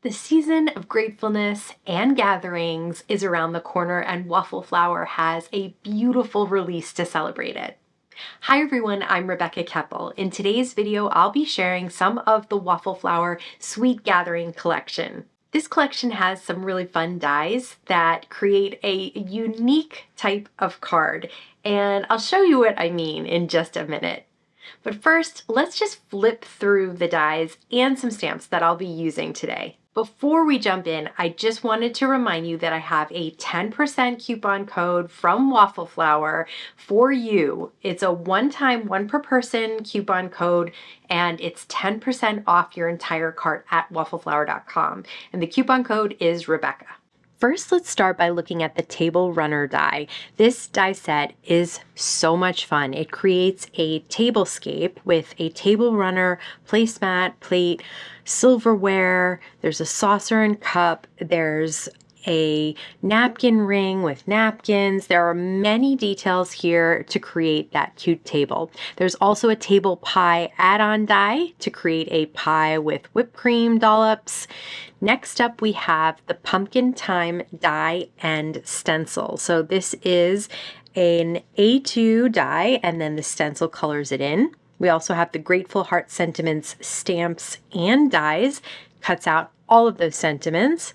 The season of gratefulness and gatherings is around the corner, and Waffle Flower has a beautiful release to celebrate it. Hi everyone, I'm Rebecca Keppel. In today's video, I'll be sharing some of the Waffle Flower Sweet Gathering collection. This collection has some really fun dies that create a unique type of card, and I'll show you what I mean in just a minute. But first, let's just flip through the dies and some stamps that I'll be using today. Before we jump in, I just wanted to remind you that I have a 10% coupon code from Waffle Flower for you. It's a one-time, one per person coupon code, and it's 10% off your entire cart at waffleflower.com. And the coupon code is Rebecca. First, let's start by looking at the table runner die. This die set is so much fun. It creates a tablescape with a table runner, placemat, plate, silverware. There's a saucer and cup. There's a napkin ring with napkins. There are many details here to create that cute table. There's also a table pie add-on die to create a pie with whipped cream dollops. Next up, we have the pumpkin time die and stencil. So this is an A2 die, and then the stencil colors it in. We also have the Grateful Heart sentiments, stamps, and dies, cuts out all of those sentiments.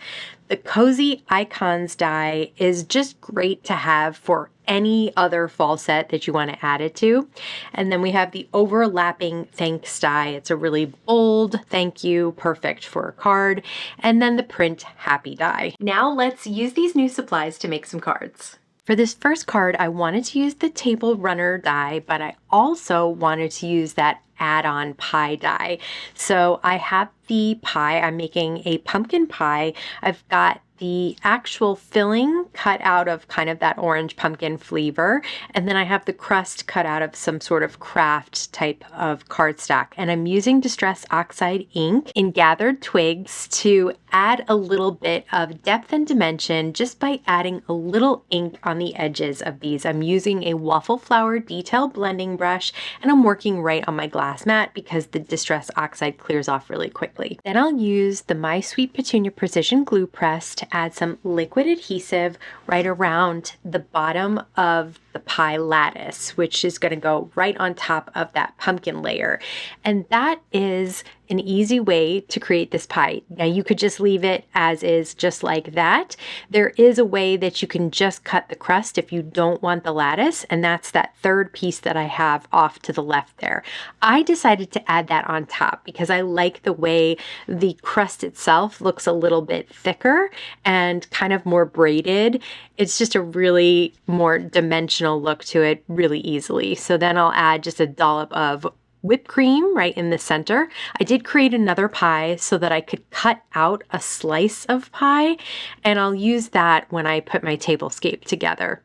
The Cozy Icons die is just great to have for any other fall set that you want to add it to. And then we have the Overlapping Thanks die. It's a really bold thank you, perfect for a card. And then the Print Happy die. Now let's use these new supplies to make some cards. For this first card, I wanted to use the table runner die, but I also wanted to use that add-on pie die. So I have the pie. I'm making a pumpkin pie. I've got the actual filling cut out of kind of that orange pumpkin flavor, and then I have the crust cut out of some sort of craft type of cardstock. And I'm using Distress Oxide ink in Gathered Twigs to add a little bit of depth and dimension just by adding a little ink on the edges of these. I'm using a Waffle Flower detail blending brush, and I'm working right on my glass mat because the Distress Oxide clears off really quickly. Then I'll use the My Sweet Petunia Precision Glue Press to add some liquid adhesive right around the bottom of the pie lattice, which is going to go right on top of that pumpkin layer. And that is an easy way to create this pie. Now you could just leave it as is, just like that. There is a way that you can just cut the crust if you don't want the lattice, and that's that third piece that I have off to the left there. I decided to add that on top because I like the way the crust itself looks a little bit thicker and kind of more braided. It's just a really more dimensional look to it really easily. So then I'll add just a dollop of whipped cream right in the center. I did create another pie so that I could cut out a slice of pie, and I'll use that when I put my tablescape together.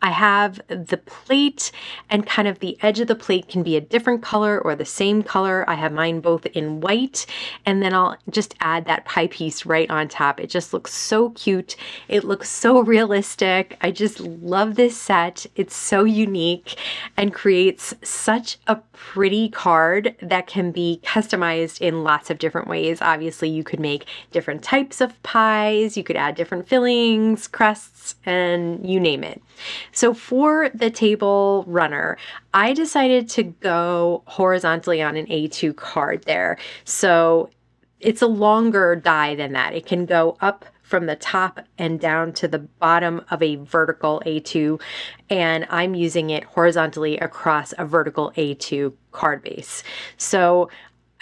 I have the plate, and kind of the edge of the plate can be a different color or the same color. I have mine both in white, and then I'll just add that pie piece right on top. It just looks so cute. It looks so realistic. I just love this set. It's so unique and creates such a pretty card that can be customized in lots of different ways. Obviously, you could make different types of pies. You could add different fillings, crusts, and you name it. So for the table runner, I decided to go horizontally on an A2 card there. So it's a longer die than that. It can go up from the top and down to the bottom of a vertical A2, and I'm using it horizontally across a vertical A2 card base. So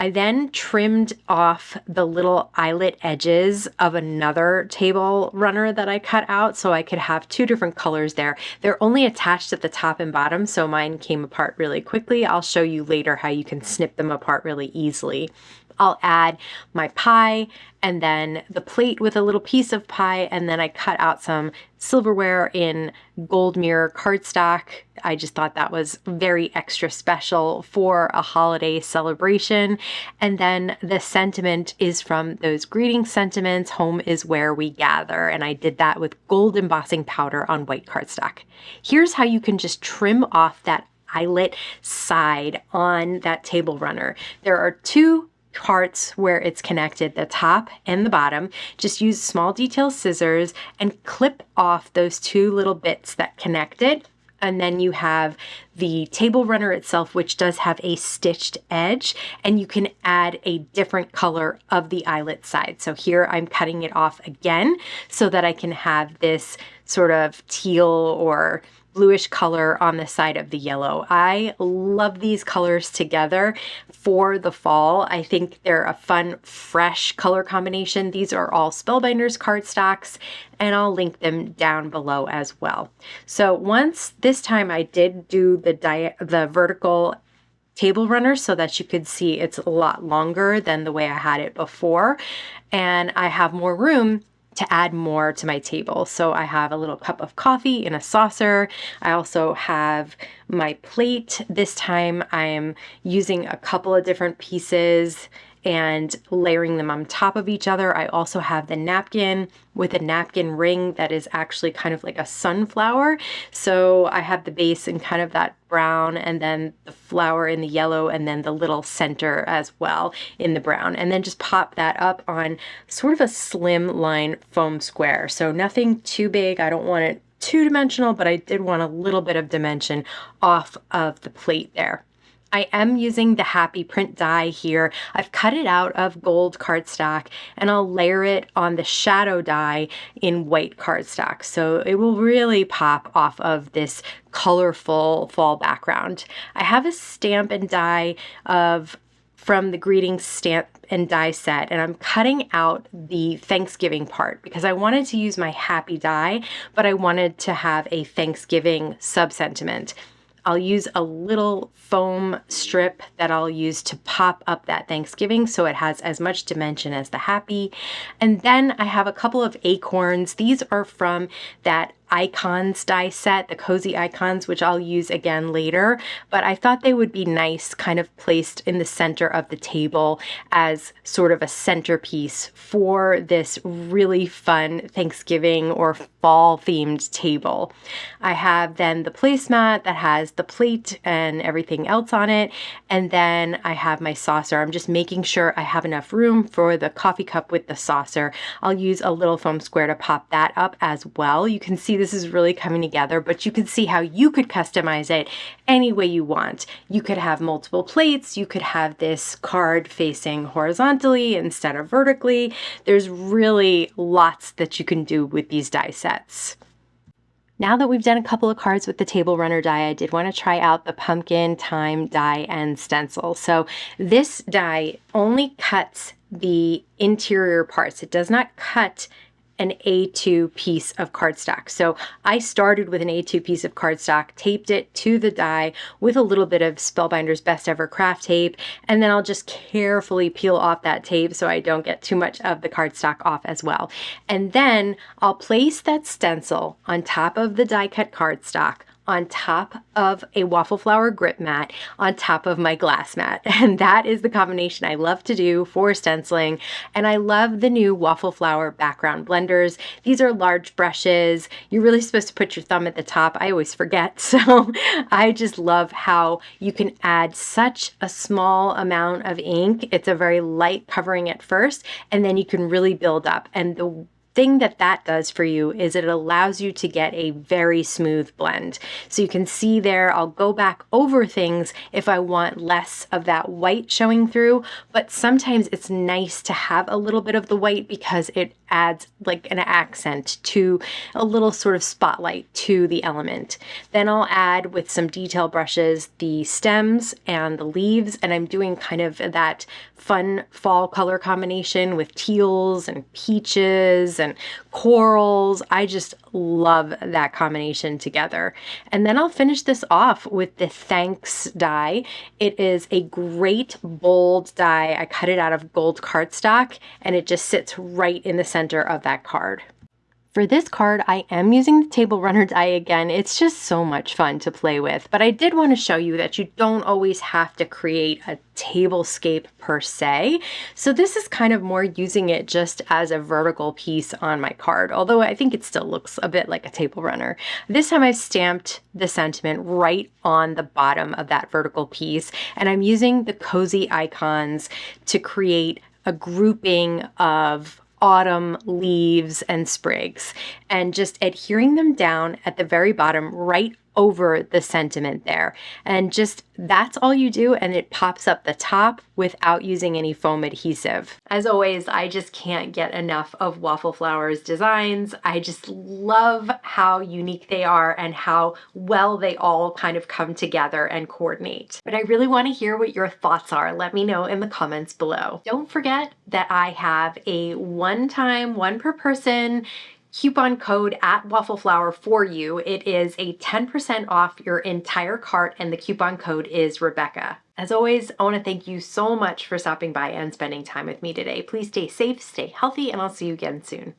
I then trimmed off the little eyelet edges of another table runner that I cut out so I could have two different colors there. They're only attached at the top and bottom, so mine came apart really quickly. I'll show you later how you can snip them apart really easily. I'll add my pie and then the plate with a little piece of pie, and then I cut out some silverware in gold mirror cardstock. I just thought that was very extra special for a holiday celebration. And then the sentiment is from those greeting sentiments, home is where we gather, and I did that with gold embossing powder on white cardstock. Here's how you can just trim off that eyelet side on that table runner. There are two parts where it's connected, the top and the bottom. Just use small detail scissors and clip off those two little bits that connect it. And then you have the table runner itself, which does have a stitched edge, and you can add a different color of the eyelet side. So here I'm cutting it off again so that I can have this sort of teal or bluish color on the side of the yellow. I love these colors together for the fall. I think they're a fun, fresh color combination. These are all Spellbinders cardstocks, and I'll link them down below as well. So once this time I did do the vertical table runner so that you could see it's a lot longer than the way I had it before, and I have more room to add more to my table. So I have a little cup of coffee in a saucer. I also have my plate. This time I'm using a couple of different pieces and layering them on top of each other. I also have the napkin with a napkin ring that is actually kind of like a sunflower. So I have the base in kind of that brown, and then the flower in the yellow, and then the little center as well in the brown. And then just pop that up on sort of a slim line foam square. So nothing too big. I don't want it two-dimensional, but I did want a little bit of dimension off of the plate there. I am using the Happy Print die here. I've cut it out of gold cardstock, and I'll layer it on the shadow die in white cardstock. So it will really pop off of this colorful fall background. I have a stamp and die from the Greetings stamp and die set, and I'm cutting out the Thanksgiving part because I wanted to use my happy die, but I wanted to have a Thanksgiving sub-sentiment. I'll use a little foam strip that I'll use to pop up that Thanksgiving so it has as much dimension as the happy. And then I have a couple of acorns. These are from that icons die set, the cozy icons, which I'll use again later, but I thought they would be nice kind of placed in the center of the table as sort of a centerpiece for this really fun Thanksgiving or fall themed table. I have then the placemat that has the plate and everything else on it, and then I have my saucer. I'm just making sure I have enough room for the coffee cup with the saucer. I'll use a little foam square to pop that up as well. You can see this is really coming together, but you can see how you could customize it any way you want. You could have multiple plates. You could have this card facing horizontally instead of vertically. There's really lots that you can do with these die sets. Now that we've done a couple of cards with the table runner die, I did want to try out the pumpkin time die and stencil. So this die only cuts the interior parts. It does not cut an A2 piece of cardstock. So I started with an A2 piece of cardstock, taped it to the die with a little bit of Spellbinders Best Ever Craft tape, and then I'll just carefully peel off that tape so I don't get too much of the cardstock off as well. And then I'll place that stencil on top of the die cut cardstock, on top of a Waffle Flower grip mat, on top of my glass mat. And that is the combination I love to do for stenciling. And I love the new Waffle Flower background blenders. These are large brushes. You're really supposed to put your thumb at the top. I always forget. So I just love how you can add such a small amount of ink. It's a very light covering at first, and then you can really build up. And the thing that does for you is it allows you to get a very smooth blend. So you can see there, I'll go back over things if I want less of that white showing through, but sometimes it's nice to have a little bit of the white because it adds like an accent to a little sort of spotlight to the element. Then I'll add with some detail brushes the stems and the leaves, and I'm doing kind of that fun fall color combination with teals and peaches and corals. I just love that combination together. And then I'll finish this off with the Thanks die. It is a great bold die. I cut it out of gold cardstock, and it just sits right in the center of that card. For this card, I am using the table runner die again. It's just so much fun to play with, but I did want to show you that you don't always have to create a tablescape per se. So this is kind of more using it just as a vertical piece on my card, although I think it still looks a bit like a table runner. This time I've stamped the sentiment right on the bottom of that vertical piece, and I'm using the cozy icons to create a grouping of autumn leaves and sprigs, and just adhering them down at the very bottom right over the sentiment there. And just that's all you do, and it pops up the top without using any foam adhesive. As always, I just can't get enough of Waffle Flower's designs. I just love how unique they are and how well they all kind of come together and coordinate. But I really want to hear what your thoughts are. Let me know in the comments below. Don't forget that I have a one-time, one per person coupon code at Waffle Flower for you. It is a 10% off your entire cart, and the coupon code is Rebecca. As always, I want to thank you so much for stopping by and spending time with me today. Please stay safe, stay healthy, and I'll see you again soon.